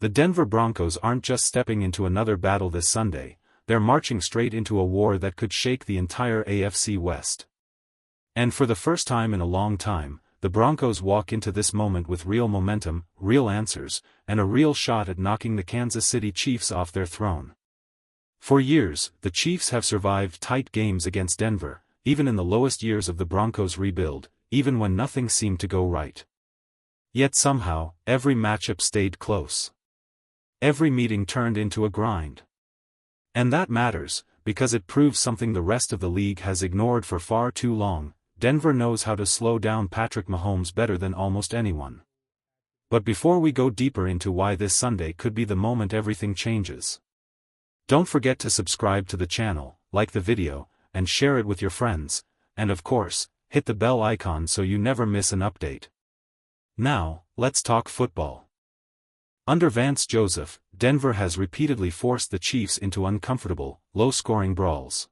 The Denver Broncos aren't just stepping into another battle this Sunday, they're marching straight into a war that could shake the entire AFC West. And for the first time in a long time, the Broncos walk into this moment with real momentum, real answers, and a real shot at knocking the Kansas City Chiefs off their throne. For years, the Chiefs have survived tight games against Denver, even in the lowest years of the Broncos' rebuild, even when nothing seemed to go right. Yet somehow, every matchup stayed close. Every meeting turned into a grind. And that matters, because it proves something the rest of the league has ignored for far too long: Denver knows how to slow down Patrick Mahomes better than almost anyone. But before we go deeper into why this Sunday could be the moment everything changes, don't forget to subscribe to the channel, like the video, and share it with your friends, and of course, hit the bell icon so you never miss an update. Now, let's talk football. Under Vance Joseph, Denver has repeatedly forced the Chiefs into uncomfortable, low-scoring brawls.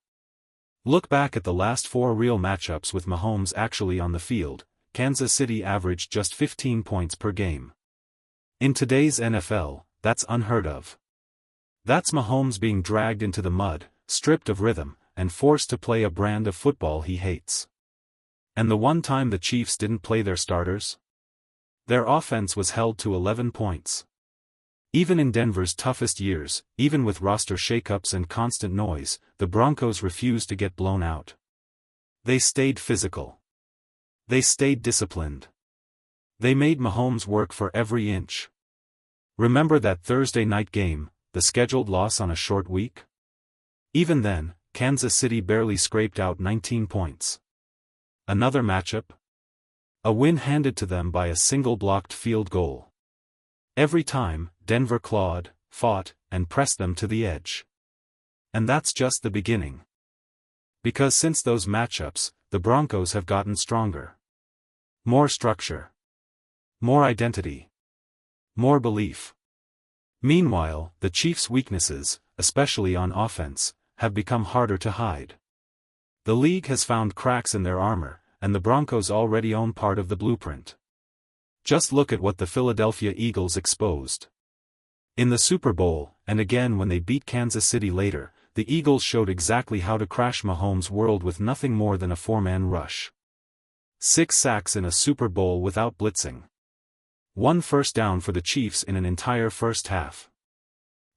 Look back at the last 4 real matchups with Mahomes actually on the field. Kansas City averaged just 15 points per game. In today's NFL, that's unheard of. That's Mahomes being dragged into the mud, stripped of rhythm, and forced to play a brand of football he hates. And the one time the Chiefs didn't play their starters? Their offense was held to 11 points. Even in Denver's toughest years, even with roster shakeups and constant noise, the Broncos refused to get blown out. They stayed physical. They stayed disciplined. They made Mahomes work for every inch. Remember that Thursday night game, the scheduled loss on a short week? Even then, Kansas City barely scraped out 19 points. Another matchup? A win handed to them by a single blocked field goal. Every time, Denver clawed, fought, and pressed them to the edge. And that's just the beginning. Because since those matchups, the Broncos have gotten stronger. More structure. More identity. More belief. Meanwhile, the Chiefs' weaknesses, especially on offense, have become harder to hide. The league has found cracks in their armor, and the Broncos already own part of the blueprint. Just look at what the Philadelphia Eagles exposed. In the Super Bowl, and again when they beat Kansas City later, the Eagles showed exactly how to crash Mahomes' world with nothing more than a 4-man rush. 6 sacks in a Super Bowl without blitzing. 1 first down for the Chiefs in an entire first half.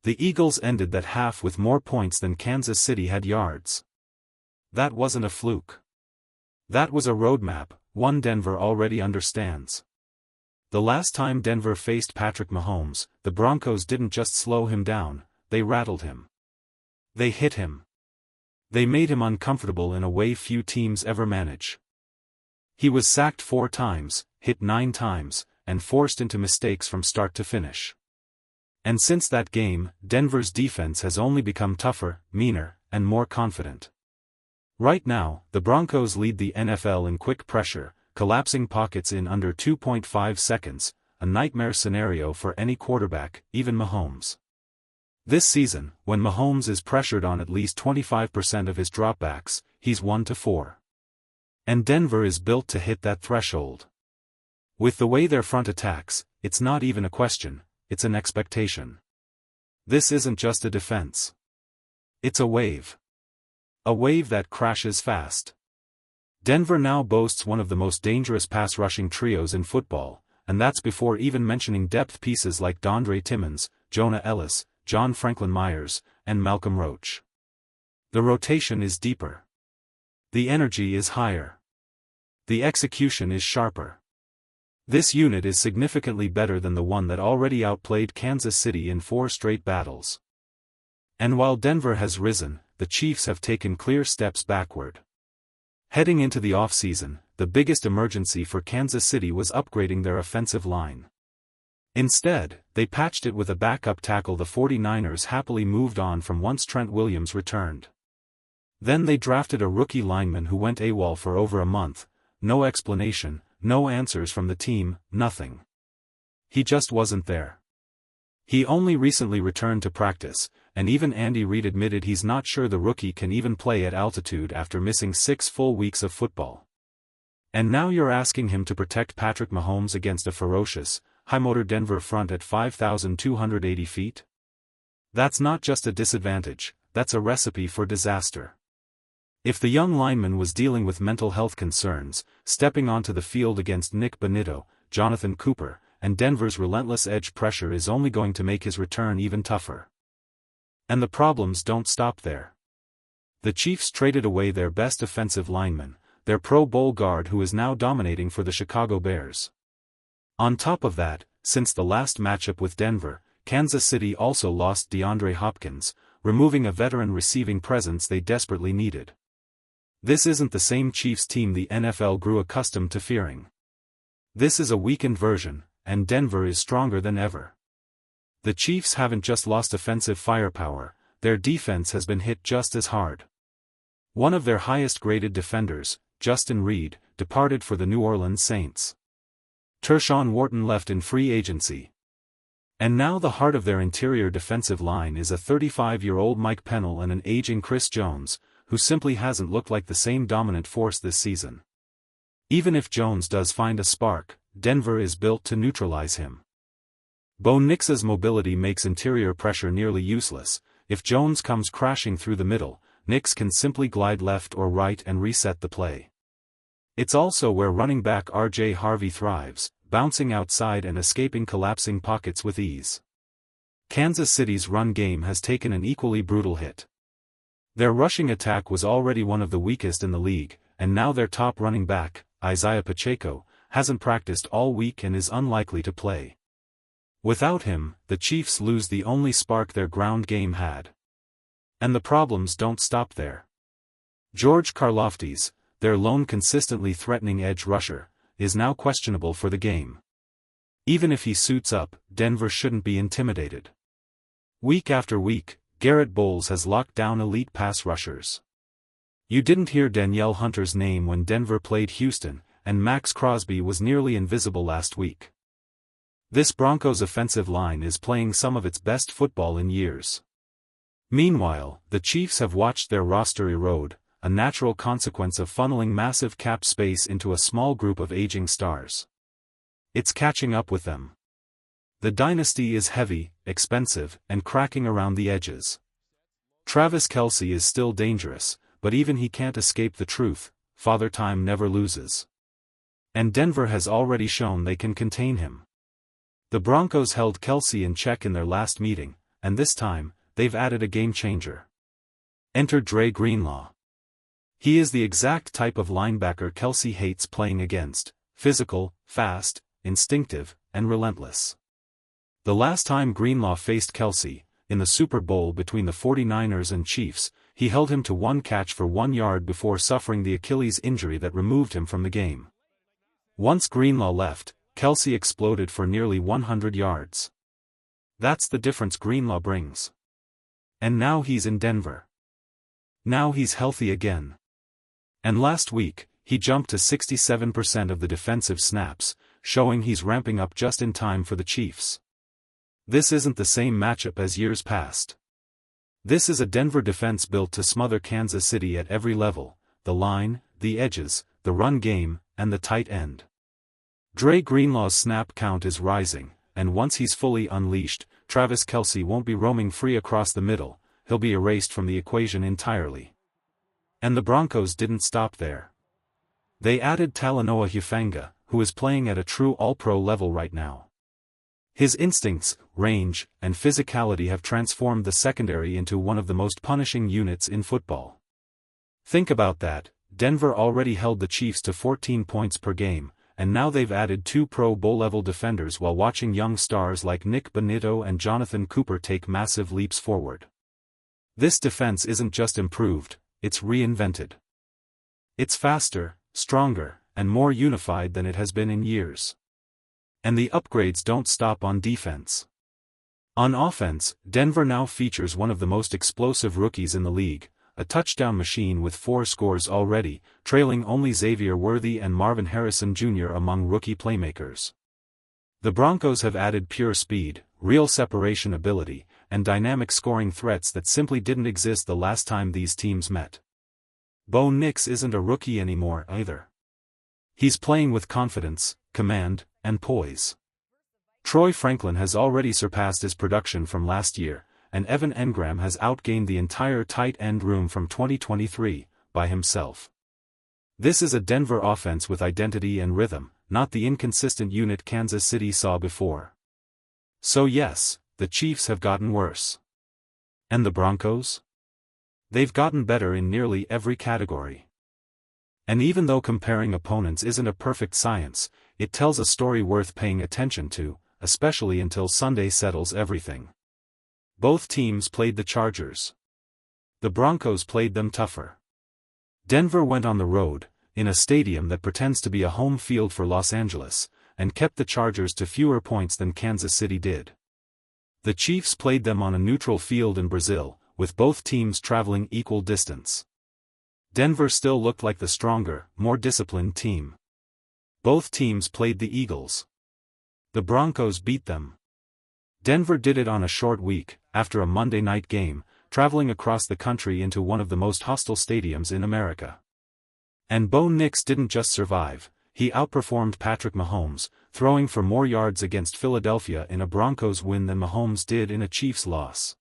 The Eagles ended that half with more points than Kansas City had yards. That wasn't a fluke. That was a roadmap, one Denver already understands. The last time Denver faced Patrick Mahomes, the Broncos didn't just slow him down, they rattled him. They hit him. They made him uncomfortable in a way few teams ever manage. He was sacked 4 times, hit 9 times, and forced into mistakes from start to finish. And since that game, Denver's defense has only become tougher, meaner, and more confident. Right now, the Broncos lead the NFL in quick pressure, collapsing pockets in under 2.5 seconds, a nightmare scenario for any quarterback, even Mahomes. This season, when Mahomes is pressured on at least 25% of his dropbacks, he's 1-4. And Denver is built to hit that threshold. With the way their front attacks, it's not even a question, it's an expectation. This isn't just a defense. It's a wave. A wave that crashes fast. Denver now boasts one of the most dangerous pass-rushing trios in football, and that's before even mentioning depth pieces like Dondre Timmons, Jonah Ellis, John Franklin Myers, and Malcolm Roach. The rotation is deeper. The energy is higher. The execution is sharper. This unit is significantly better than the one that already outplayed Kansas City in 4 straight battles. And while Denver has risen, the Chiefs have taken clear steps backward. Heading into the offseason, the biggest emergency for Kansas City was upgrading their offensive line. Instead, they patched it with a backup tackle the 49ers happily moved on from once Trent Williams returned. Then they drafted a rookie lineman who went AWOL for over a month, no explanation, no answers from the team, nothing. He just wasn't there. He only recently returned to practice, and even Andy Reid admitted he's not sure the rookie can even play at altitude after missing 6 full weeks of football. And now you're asking him to protect Patrick Mahomes against a ferocious, high-motor Denver front at 5,280 feet? That's not just a disadvantage, that's a recipe for disaster. If the young lineman was dealing with mental health concerns, stepping onto the field against Nick Bonitto, Jonathan Cooper, and Denver's relentless edge pressure is only going to make his return even tougher. And the problems don't stop there. The Chiefs traded away their best offensive lineman, their Pro Bowl guard who is now dominating for the Chicago Bears. On top of that, since the last matchup with Denver, Kansas City also lost DeAndre Hopkins, removing a veteran receiving presence they desperately needed. This isn't the same Chiefs team the NFL grew accustomed to fearing. This is a weakened version, and Denver is stronger than ever. The Chiefs haven't just lost offensive firepower, their defense has been hit just as hard. One of their highest-graded defenders, Justin Reed, departed for the New Orleans Saints. Tershawn Wharton left in free agency. And now the heart of their interior defensive line is a 35-year-old Mike Pennell and an aging Chris Jones, who simply hasn't looked like the same dominant force this season. Even if Jones does find a spark, Denver is built to neutralize him. Bo Nix's mobility makes interior pressure nearly useless. If Jones comes crashing through the middle, Nix can simply glide left or right and reset the play. It's also where running back R.J. Harvey thrives, bouncing outside and escaping collapsing pockets with ease. Kansas City's run game has taken an equally brutal hit. Their rushing attack was already one of the weakest in the league, and now their top running back, Isaiah Pacheco, hasn't practiced all week and is unlikely to play. Without him, the Chiefs lose the only spark their ground game had. And the problems don't stop there. George Karlaftis, their lone consistently threatening edge rusher, is now questionable for the game. Even if he suits up, Denver shouldn't be intimidated. Week after week, Garrett Bowles has locked down elite pass rushers. You didn't hear Danielle Hunter's name when Denver played Houston, and Max Crosby was nearly invisible last week. This Broncos offensive line is playing some of its best football in years. Meanwhile, the Chiefs have watched their roster erode, a natural consequence of funneling massive cap space into a small group of aging stars. It's catching up with them. The dynasty is heavy, expensive, and cracking around the edges. Travis Kelce is still dangerous, but even he can't escape the truth: Father Time never loses. And Denver has already shown they can contain him. The Broncos held Kelce in check in their last meeting, and this time, they've added a game-changer. Enter Dre Greenlaw. He is the exact type of linebacker Kelce hates playing against: physical, fast, instinctive, and relentless. The last time Greenlaw faced Kelce, in the Super Bowl between the 49ers and Chiefs, he held him to one catch for 1 yard before suffering the Achilles injury that removed him from the game. Once Greenlaw left, Kelce exploded for nearly 100 yards. That's the difference Greenlaw brings. And now he's in Denver. Now he's healthy again. And last week, he jumped to 67% of the defensive snaps, showing he's ramping up just in time for the Chiefs. This isn't the same matchup as years past. This is a Denver defense built to smother Kansas City at every level: the line, the edges, the run game, and the tight end. Dre Greenlaw's snap count is rising, and once he's fully unleashed, Travis Kelce won't be roaming free across the middle, he'll be erased from the equation entirely. And the Broncos didn't stop there. They added Talanoa Hufanga, who is playing at a true all-pro level right now. His instincts, range, and physicality have transformed the secondary into one of the most punishing units in football. Think about that: Denver already held the Chiefs to 14 points per game, and now they've added 2 Pro Bowl-level defenders while watching young stars like Nick Bonitto and Jonathan Cooper take massive leaps forward. This defense isn't just improved, it's reinvented. It's faster, stronger, and more unified than it has been in years. And the upgrades don't stop on defense. On offense, Denver now features one of the most explosive rookies in the league, a touchdown machine with 4 scores already, trailing only Xavier Worthy and Marvin Harrison Jr. among rookie playmakers. The Broncos have added pure speed, real separation ability, and dynamic scoring threats that simply didn't exist the last time these teams met. Bo Nix isn't a rookie anymore either. He's playing with confidence, command, and poise. Troy Franklin has already surpassed his production from last year, and Evan Engram has outgained the entire tight end room from 2023, by himself. This is a Denver offense with identity and rhythm, not the inconsistent unit Kansas City saw before. So yes, the Chiefs have gotten worse. And the Broncos? They've gotten better in nearly every category. And even though comparing opponents isn't a perfect science, it tells a story worth paying attention to, especially until Sunday settles everything. Both teams played the Chargers. The Broncos played them tougher. Denver went on the road, in a stadium that pretends to be a home field for Los Angeles, and kept the Chargers to fewer points than Kansas City did. The Chiefs played them on a neutral field in Brazil, with both teams traveling equal distance. Denver still looked like the stronger, more disciplined team. Both teams played the Eagles. The Broncos beat them. Denver did it on a short week, after a Monday night game, traveling across the country into one of the most hostile stadiums in America. And Bo Nix didn't just survive, he outperformed Patrick Mahomes, throwing for more yards against Philadelphia in a Broncos win than Mahomes did in a Chiefs loss.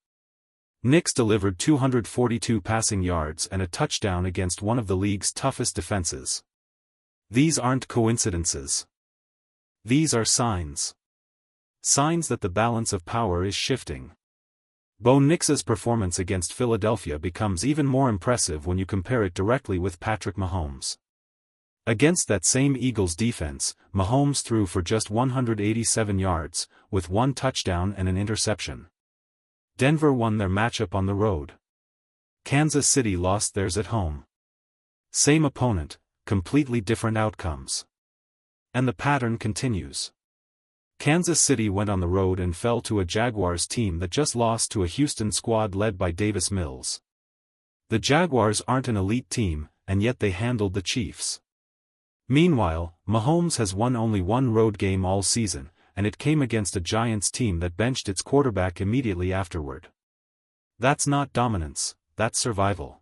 Nix delivered 242 passing yards and a touchdown against one of the league's toughest defenses. These aren't coincidences. These are signs. Signs that the balance of power is shifting. Bo Nix's performance against Philadelphia becomes even more impressive when you compare it directly with Patrick Mahomes. Against that same Eagles defense, Mahomes threw for just 187 yards, with one touchdown and an interception. Denver won their matchup on the road. Kansas City lost theirs at home. Same opponent, completely different outcomes. And the pattern continues. Kansas City went on the road and fell to a Jaguars team that just lost to a Houston squad led by Davis Mills. The Jaguars aren't an elite team, and yet they handled the Chiefs. Meanwhile, Mahomes has won only one road game all season, and it came against a Giants team that benched its quarterback immediately afterward. That's not dominance, that's survival.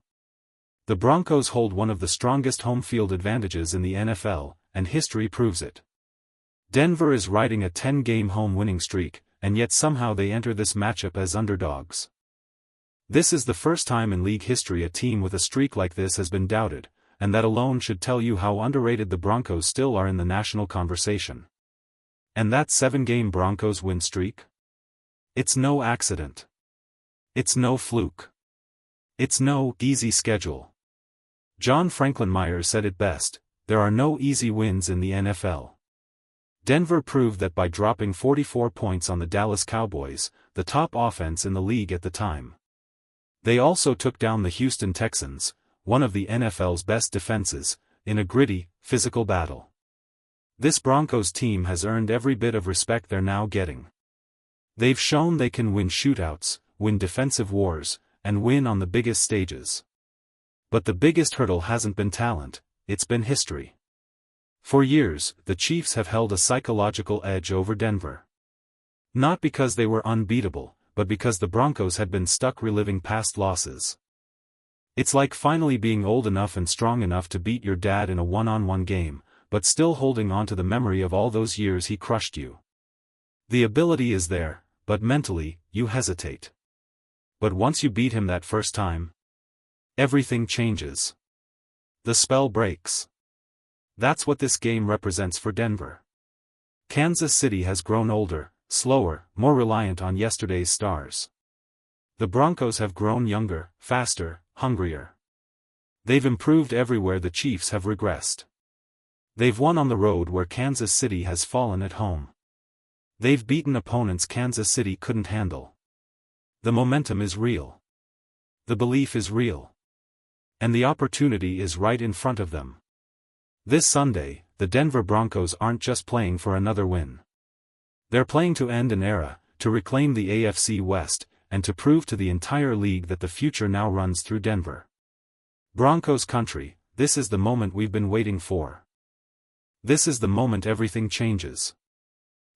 The Broncos hold one of the strongest home field advantages in the NFL, and history proves it. Denver is riding a 10-game home winning streak, and yet somehow they enter this matchup as underdogs. This is the first time in league history a team with a streak like this has been doubted, and that alone should tell you how underrated the Broncos still are in the national conversation. And that 7-game Broncos win streak? It's no accident. It's no fluke. It's no easy schedule. John Franklin Myers said it best, there are no easy wins in the NFL. Denver proved that by dropping 44 points on the Dallas Cowboys, the top offense in the league at the time. They also took down the Houston Texans, one of the NFL's best defenses, in a gritty, physical battle. This Broncos team has earned every bit of respect they're now getting. They've shown they can win shootouts, win defensive wars, and win on the biggest stages. But the biggest hurdle hasn't been talent, it's been history. For years, the Chiefs have held a psychological edge over Denver. Not because they were unbeatable, but because the Broncos had been stuck reliving past losses. It's like finally being old enough and strong enough to beat your dad in a one-on-one game, but still holding on to the memory of all those years he crushed you. The ability is there, but mentally, you hesitate. But once you beat him that first time, everything changes. The spell breaks. That's what this game represents for Denver. Kansas City has grown older, slower, more reliant on yesterday's stars. The Broncos have grown younger, faster, hungrier. They've improved everywhere the Chiefs have regressed. They've won on the road where Kansas City has fallen at home. They've beaten opponents Kansas City couldn't handle. The momentum is real. The belief is real. And the opportunity is right in front of them. This Sunday, the Denver Broncos aren't just playing for another win. They're playing to end an era, to reclaim the AFC West, and to prove to the entire league that the future now runs through Denver. Broncos country, this is the moment we've been waiting for. This is the moment everything changes.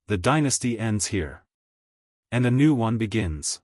The dynasty ends here. And a new one begins.